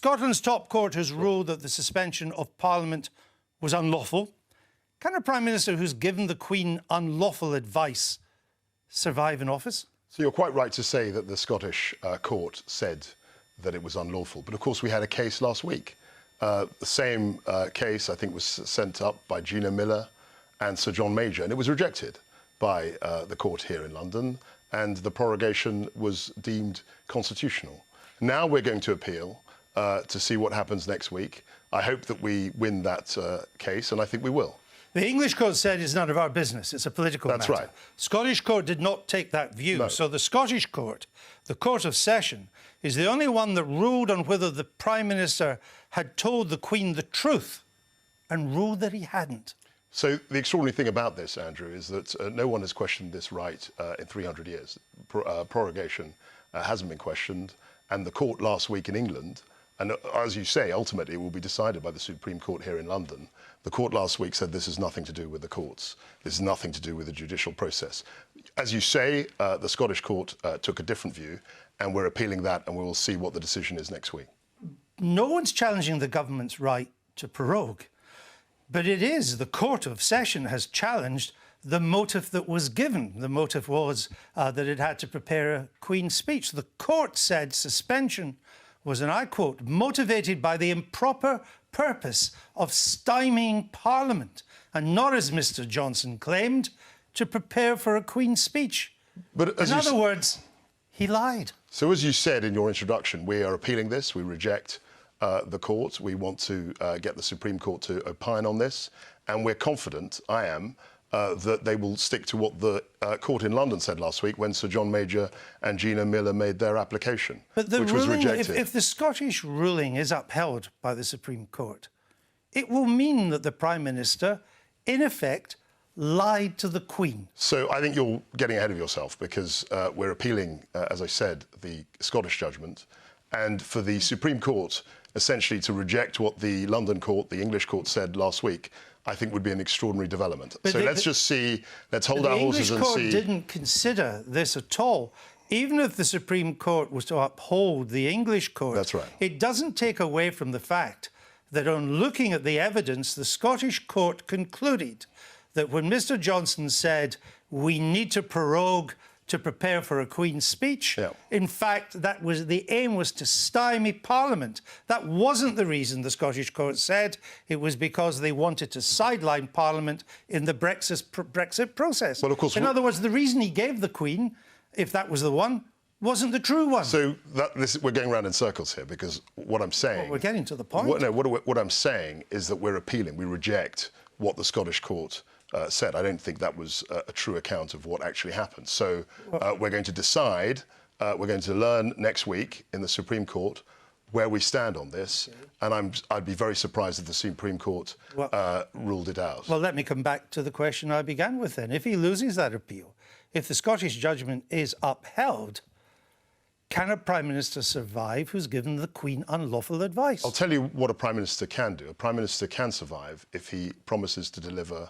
Scotland's top court has ruled that the suspension of Parliament was unlawful. Can a Prime Minister who's given the Queen unlawful advice survive in office? So you're quite right to say that the Scottish court said that it was unlawful. But of course, we had a case last week. The same case, I think, was sent up by Gina Miller and Sir John Major, and it was rejected by the court here in London, and the prorogation was deemed constitutional. Now we're going to appeal to see what happens next week. I hope that we win that case, and I think we will. The English court said it's none of our business. It's a political matter. That's right. Scottish court did not take that view. No. So the Scottish court, the Court of Session, is the only one that ruled on whether the Prime Minister had told the Queen the truth and ruled that he hadn't. So the extraordinary thing about this, Andrew, is that no one has questioned this right in 300 years. Prorogation hasn't been questioned. And the court last week in England, and as you say, ultimately it will be decided by the Supreme Court here in London. The court last week said this has nothing to do with the courts. This is nothing to do with the judicial process. As you say, the Scottish court took a different view, and we're appealing that, and we will see what the decision is next week. No one's challenging the government's right to prorogue, but it is the Court of Session has challenged the motive that was given. The motive was that it had to prepare a Queen's speech. The court said suspension was, and I quote, motivated by the improper purpose of stymieing Parliament, and not, as Mr Johnson claimed, to prepare for a Queen's speech. But in other words, he lied. So as you said in your introduction, we are appealing this. We reject the court. We want to get the Supreme Court to opine on this. And we're confident, I am, that they will stick to what the court in London said last week when Sir John Major and Gina Miller made their application, but the which ruling, was rejected. If the Scottish ruling is upheld by the Supreme Court, it will mean that the Prime Minister, in effect, lied to the Queen. So I think you're getting ahead of yourself, because we're appealing, as I said, the Scottish judgment, and for the Supreme Court essentially to reject what the London court, the English court, said last week, I think would be an extraordinary development. But so let's just see, let's hold our horses and see. The English court didn't consider this at all. Even if the Supreme Court was to uphold the English court, that's right, it doesn't take away from the fact that on looking at the evidence, the Scottish court concluded that when Mr Johnson said, we need to prorogue to prepare for a Queen's speech, in fact, that was the aim was to stymie Parliament. That wasn't the reason the Scottish court said. It was because they wanted to sideline Parliament in the Brexit process. Well, of course, in other words, the reason he gave the Queen, if that was the one, wasn't the true one. So we're going around in circles here, because what I'm saying... Well, we're getting to the point. What I'm saying is that we're appealing. We reject what the Scottish court said. I don't think that was a true account of what actually happened. So we're going to decide, we're going to learn next week in the Supreme Court where we stand on this, and I'd be very surprised if the Supreme Court ruled it out. Well, let me come back to the question I began with then. If he loses that appeal, if the Scottish judgment is upheld, can a Prime Minister survive who's given the Queen unlawful advice? I'll tell you what a Prime Minister can do. A Prime Minister can survive if he promises to deliver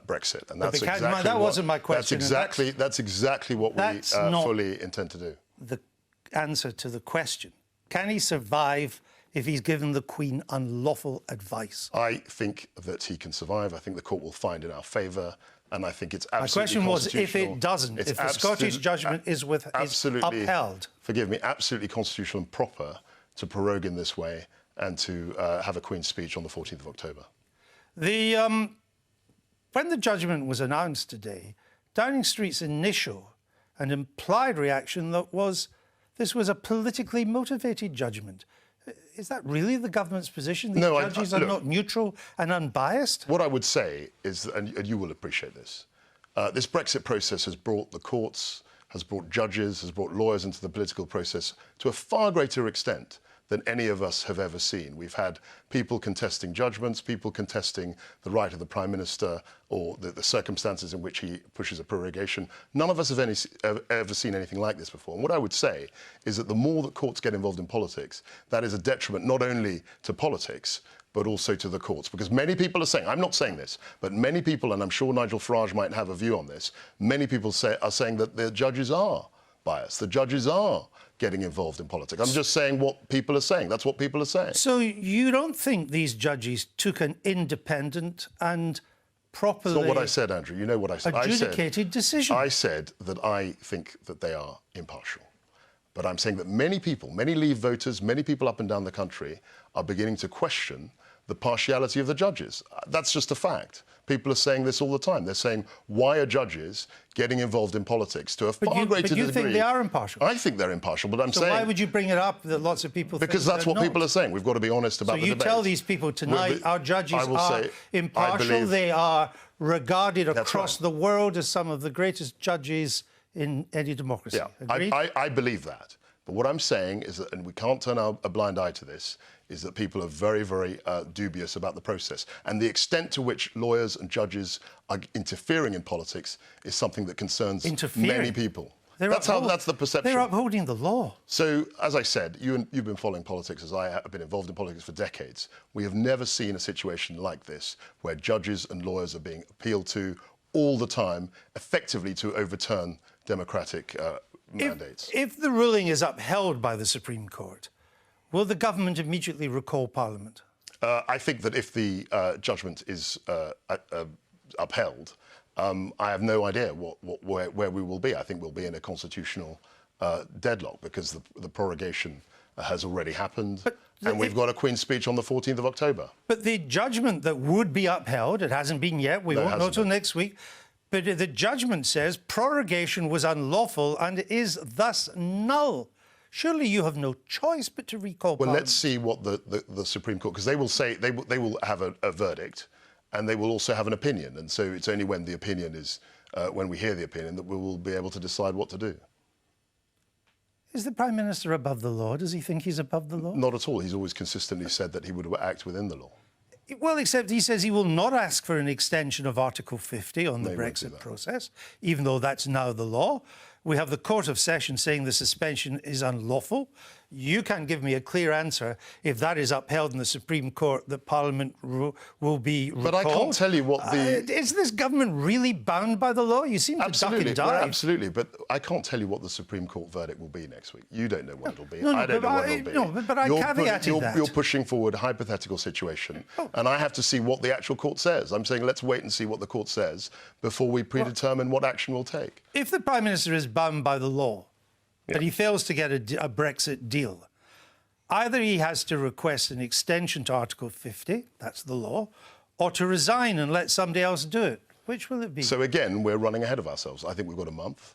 Brexit, and that's exactly that wasn't my question. That's exactly what we fully intend to do. The answer to the question: can he survive if he's given the Queen unlawful advice? I think that he can survive. I think the court will find in our favour, and I think it's absolutely My question was, if it doesn't, if the Scottish judgment is upheld, forgive me, absolutely constitutional and proper to prorogue in this way and to have a Queen's speech on the 14th of October. When the judgment was announced today, Downing Street's initial and implied reaction that was this was a politically motivated judgment. Is that really the government's position? These judges are not neutral and unbiased? What I would say is, and you will appreciate this, this Brexit process has brought the courts, has brought judges, has brought lawyers into the political process to a far greater extent than any of us have ever seen. We've had people contesting judgments, people contesting the right of the Prime Minister or the circumstances in which he pushes a prorogation. None of us have ever seen anything like this before. And what I would say is that the more that courts get involved in politics, that is a detriment not only to politics, but also to the courts. Because many people are saying, I'm not saying this, but many people, and I'm sure Nigel Farage might have a view on this, many people are saying that the judges are biased. The judges are getting involved in politics. I'm just saying what people are saying. That's what people are saying. So you don't think these judges took an independent and properly It's not what I said, Andrew. You know what I said. adjudicated decision? I said that I think that they are impartial. But I'm saying that many people, many Leave voters, many people up and down the country are beginning to question the partiality of the judges. That's just a fact. People are saying this all the time. They're saying, why are judges getting involved in politics to a far greater degree? But you think they are impartial? I think they're impartial, but I'm saying... So why would you bring it up that lots of people think because that's what not? people are saying. We've got to be honest about the debate. So you tell these people tonight our judges are impartial, they are regarded across the world as some of the greatest judges in any democracy. Yeah, I believe that. But what I'm saying is that, and we can't turn a blind eye to this, is that people are very, very dubious about the process. And the extent to which lawyers and judges are interfering in politics is something that concerns many people. That's the perception. They're upholding the law. So, as I said, you've been following politics as I have been involved in politics for decades. We have never seen a situation like this where judges and lawyers are being appealed to all the time, effectively to overturn democratic mandates. If the ruling is upheld by the Supreme Court, will the government immediately recall Parliament? I think that if the judgment is upheld, I have no idea where we will be. I think we'll be in a constitutional deadlock because the prorogation has already happened. And we've got a Queen's speech on the 14th of October. But the judgment that would be upheld, it hasn't been yet, we won't know till next week, but the judgment says prorogation was unlawful and is thus null. Surely you have no choice but to recall Parliament. Well, let's see what the Supreme Court, because they will say, they will have a verdict and they will also have an opinion. And so it's only when the opinion is, when we hear the opinion, that we will be able to decide what to do. Is the Prime Minister above the law? Does he think he's above the law? Not at all. He's always consistently said that he would act within the law. Well, except he says he will not ask for an extension of Article 50 on the Brexit process, even though that's now the law. We have the Court of Session saying the suspension is unlawful. You can't give me a clear answer if that is upheld in the Supreme Court that Parliament will be recalled. But I can't tell you what the... is this government really bound by the law? You seem to duck and dive. Absolutely, but I can't tell you what the Supreme Court verdict will be next week. You don't know what it'll be. I don't know what it'll be. No, but I caveated that. You're pushing forward a hypothetical situation, and I have to see what the actual court says. I'm saying let's wait and see what the court says before we predetermine what action we'll take. If the Prime Minister is bound by the law, but he fails to get a Brexit deal, either he has to request an extension to Article 50, that's the law, or to resign and let somebody else do it. Which will it be? So again, we're running ahead of ourselves. I think we've got a month.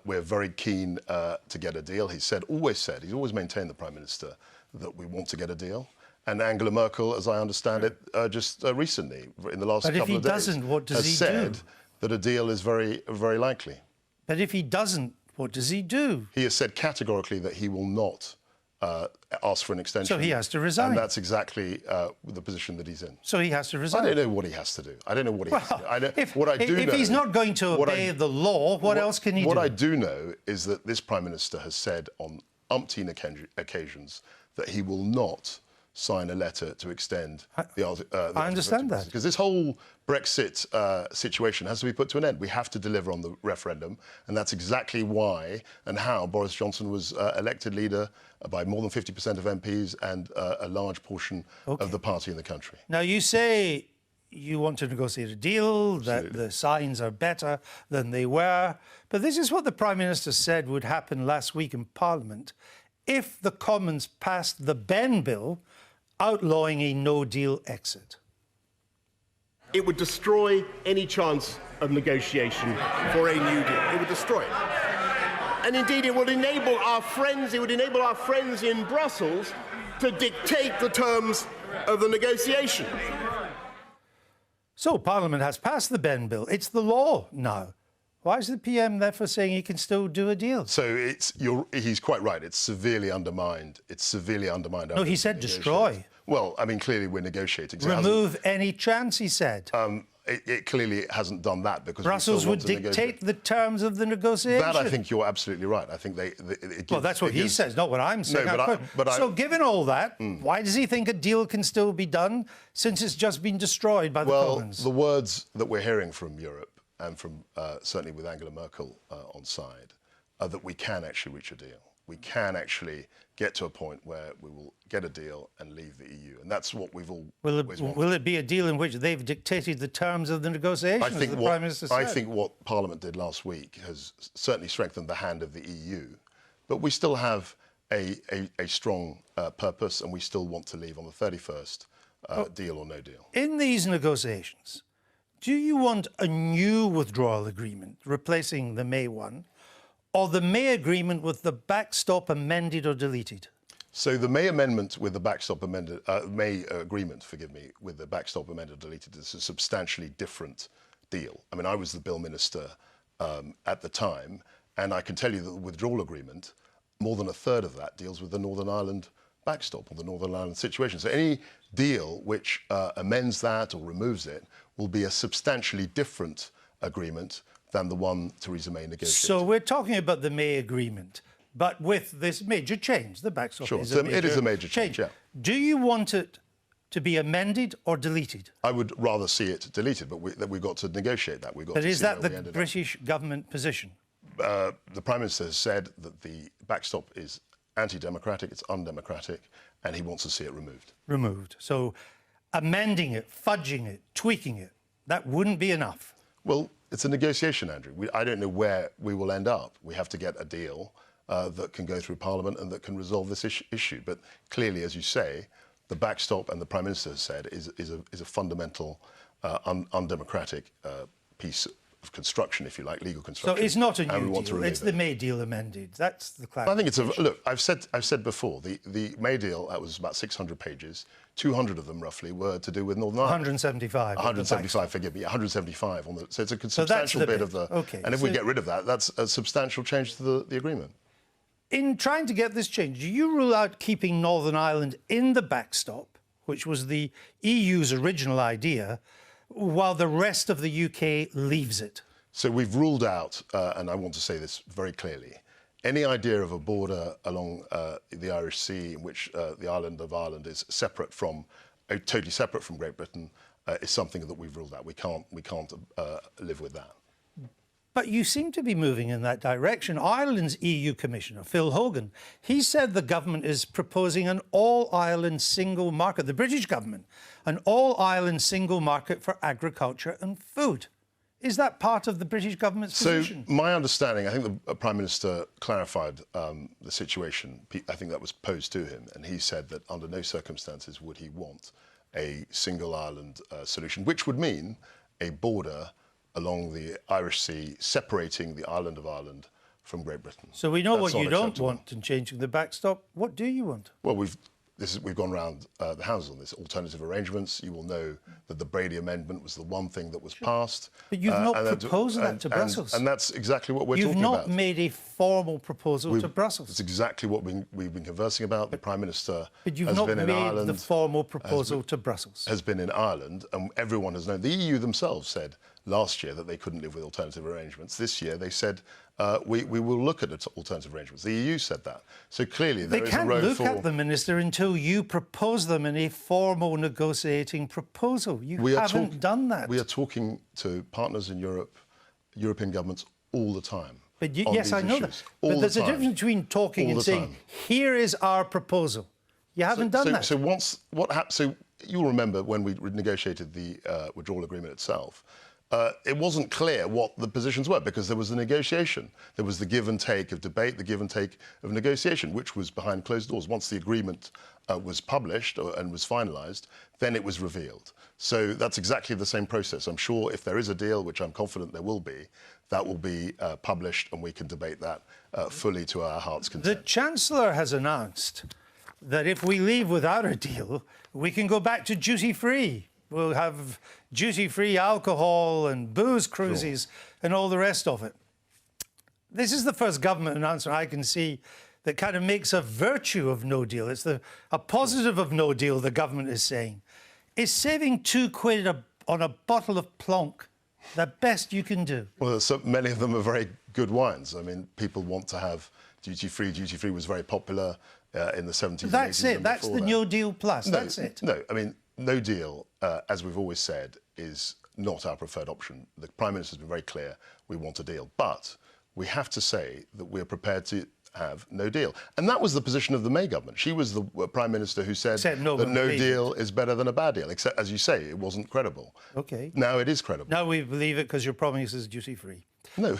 We're very keen to get a deal. He's always maintained, the Prime Minister, that we want to get a deal. And Angela Merkel, as I understand it, just recently, in the last couple of days, if he doesn't, what does he do? Has said that a deal is very, very likely. But if he doesn't, what does he do? He has said categorically that he will not ask for an extension. So he has to resign. And that's exactly the position that he's in. So he has to resign. I don't know what he has to do. I don't know what he has to do. If he's not going to obey the law, what else can he do? What I do know is that this Prime Minister has said on umpteen occasions that he will not sign a letter to extend the I understand that. Because this whole Brexit situation has to be put to an end. We have to deliver on the referendum, and that's exactly why and how Boris Johnson was elected leader by more than 50% of MPs and a large portion of the party in the country. Now, you say you want to negotiate a deal, that the signs are better than they were, but this is what the Prime Minister said would happen last week in Parliament if the Commons passed the Benn Bill outlawing a no-deal exit. It would destroy any chance of negotiation for a new deal. It would destroy it. And indeed, it would enable our friends, in Brussels to dictate the terms of the negotiation. So Parliament has passed the Benn Bill. It's the law now. Why is the PM therefore saying he can still do a deal? So he's quite right. It's severely undermined. No, he said destroy. Well, I mean, clearly we're negotiating. So remove any chance, he said. It clearly hasn't done that because Brussels would dictate the terms of the negotiation. That I think you're absolutely right. I think well, that's what he says, not what I'm saying. No, so given all that, why does he think a deal can still be done since it's just been destroyed by the Commons? Well, the words that we're hearing from Europe and from certainly with Angela Merkel on side that we can actually reach a deal. We can actually get to a point where we will get a deal and leave the EU. And that's what we've always wanted. Will it be a deal in which they've dictated the terms of the negotiations, as the Prime Minister said? I think what Parliament did last week has certainly strengthened the hand of the EU. But we still have a strong purpose, and we still want to leave on the 31st, deal or no deal. In these negotiations, do you want a new withdrawal agreement replacing the May one, or the May agreement with the backstop amended or deleted? So the May amendment with the backstop amended, May agreement, forgive me, with the backstop amended or deleted is a substantially different deal. I mean, I was the Bill Minister at the time, and I can tell you that the withdrawal agreement, more than a third of that deals with the Northern Ireland backstop or the Northern Ireland situation. So any deal which amends that or removes it will be a substantially different agreement than the one Theresa May negotiated. So we're talking about the May agreement, but with this major change, the backstop Sure, is a major it is a major change, yeah. Do you want it to be amended or deleted? I would rather see it deleted, but we've got to negotiate that. We've got But to is see that where the we ended British government position? up. The Prime Minister has said that the backstop is anti-democratic, it's undemocratic, and he wants to see it removed. Removed. So amending it, fudging it, tweaking it, that wouldn't be enough. Well, it's a negotiation, Andrew. I don't know where we will end up. We have to get a deal that can go through Parliament and that can resolve this issue. But clearly, as you say, the backstop, and the Prime Minister has said, is a fundamental undemocratic piece of construction, if you like, legal construction. So it's not a new deal. deal. It's the May deal amended. That's the clarification. I think it's a look. I've said before the May deal, that was about 600 pages. 200 of them roughly were to do with Northern Ireland. 175. 175, forgive me. 175 on the. So it's a substantial bit of the. Okay. And if we get rid of that, that's a substantial change to the agreement. In trying to get this change, do you rule out keeping Northern Ireland in the backstop, which was the EU's original idea, while the rest of the UK leaves it? So we've ruled out, and I want to say this very clearly, any idea of a border along the Irish Sea in which the island of Ireland is separate from, totally separate from Great Britain, is something that we've ruled out. We can't live with that. But you seem to be moving in that direction. Ireland's EU Commissioner, Phil Hogan, he said the government is proposing an all-Ireland single market, the British government, an all-Ireland single market for agriculture and food. Is that part of the British government's position? So my understanding, I think the Prime Minister clarified the situation. I think that was posed to him, and he said that under no circumstances would he want a single Ireland solution, which would mean a border along the Irish Sea separating the island of Ireland from Great Britain. So we know That's what you don't unacceptable. want in changing the backstop. What do you want? Well, we've gone round the House on this, alternative arrangements. You will know that the Brady Amendment was the one thing that was passed. But you've not proposed that to Brussels. And that's exactly what we're talking about. You've not made a formal proposal to Brussels. It's exactly what we've been conversing about. The Prime Minister But you've has not been in made Ireland. the formal proposal to Brussels. Has been in Ireland, and everyone has known. The EU themselves said last year that they couldn't live with alternative arrangements. This year they said we will look at alternative arrangements. The EU said that. So clearly there is a road for... They can't look at them, Minister, until you propose them in a formal negotiating proposal. You haven't done that. We are talking to partners in Europe, European governments, all the time. But yes, I know that. But there's a difference between talking and saying, here is our proposal. You haven't done that. So what happened? So you'll remember when we negotiated the withdrawal agreement itself, it wasn't clear what the positions were because there was a negotiation. There was the give and take of debate, the give and take of negotiation, which was behind closed doors. Once the agreement was published and was finalised, then it was revealed. So that's exactly the same process. I'm sure if there is a deal, which I'm confident there will be, that will be published and we can debate that fully to our heart's content. The Chancellor has announced that if we leave without a deal, we can go back to duty-free. We'll have duty-free alcohol and booze cruises and all the rest of it. This is the first government announcement I can see that kind of makes a virtue of no deal. It's a positive of no deal, the government is saying. Is saving £2 on a bottle of Plonk the best you can do? Well, so many of them are very good wines. I mean, people want to have duty-free. Duty-free was very popular in the 70s That's and 80s. it. That's the No Deal Plus. No, that's it. No, I mean, no deal, as we've always said, is not our preferred option. The Prime Minister's been very clear we want a deal. But we have to say that we're prepared to have no deal. And that was the position of the May government. She was the Prime Minister who said that no deal is better than a bad deal, except, as you say, it wasn't credible. OK. Now it is credible. Now we believe it because your promise is duty-free. No.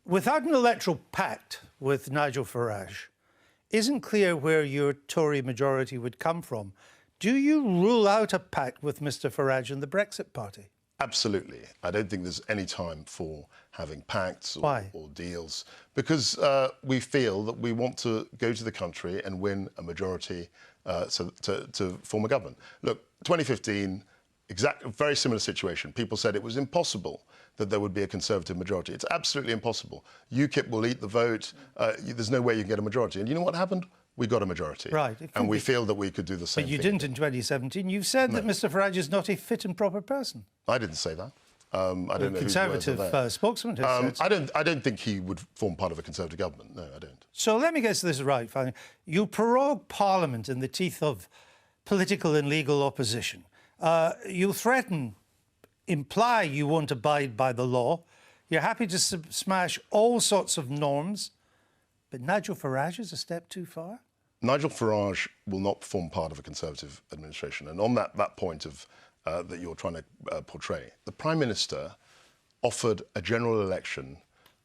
Without an electoral pact with Nigel Farage, isn't clear where your Tory majority would come from. Do you rule out a pact with Mr Farage and the Brexit Party? Absolutely. I don't think there's any time for having pacts or deals, because we feel that we want to go to the country and win a majority to form a government. Look, 2015, very similar situation. People said it was impossible that there would be a Conservative majority. It's absolutely impossible. UKIP will eat the vote. There's no way you can get a majority. And you know what happened? We got a majority. Right. And we feel that we could do the same thing. But you didn't in 2017. You said that Mr Farage is not a fit and proper person. I didn't say that. I don't know. The Conservative spokesman has said. I don't think he would form part of a Conservative government. No, I don't. So let me get this right, finally. You prorogue Parliament in the teeth of political and legal opposition. You threaten, imply you won't abide by the law. You're happy to smash all sorts of norms. But Nigel Farage is a step too far? Nigel Farage will not form part of a Conservative administration. And on that point of that you're trying to portray, the Prime Minister offered a general election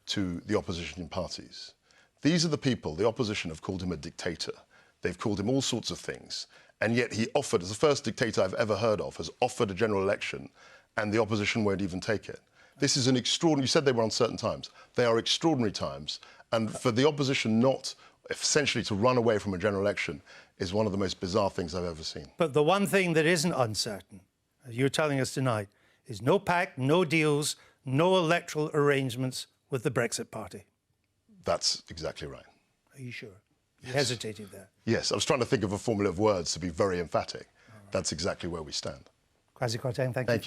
to the opposition parties. These are the people, the opposition have called him a dictator. They've called him all sorts of things. And yet he offered, as the first dictator I've ever heard of, has offered a general election and the opposition won't even take it. This is an extraordinary... You said they were uncertain times. They are extraordinary times. And for the opposition not essentially to run away from a general election is one of the most bizarre things I've ever seen. But the one thing that isn't uncertain, as you're telling us tonight, is no pact, no deals, no electoral arrangements with the Brexit Party. That's exactly right. Are you sure? You hesitated there. Yes, I was trying to think of a formula of words to be very emphatic. That's exactly where we stand. Kwasi Kwarteng, thank you.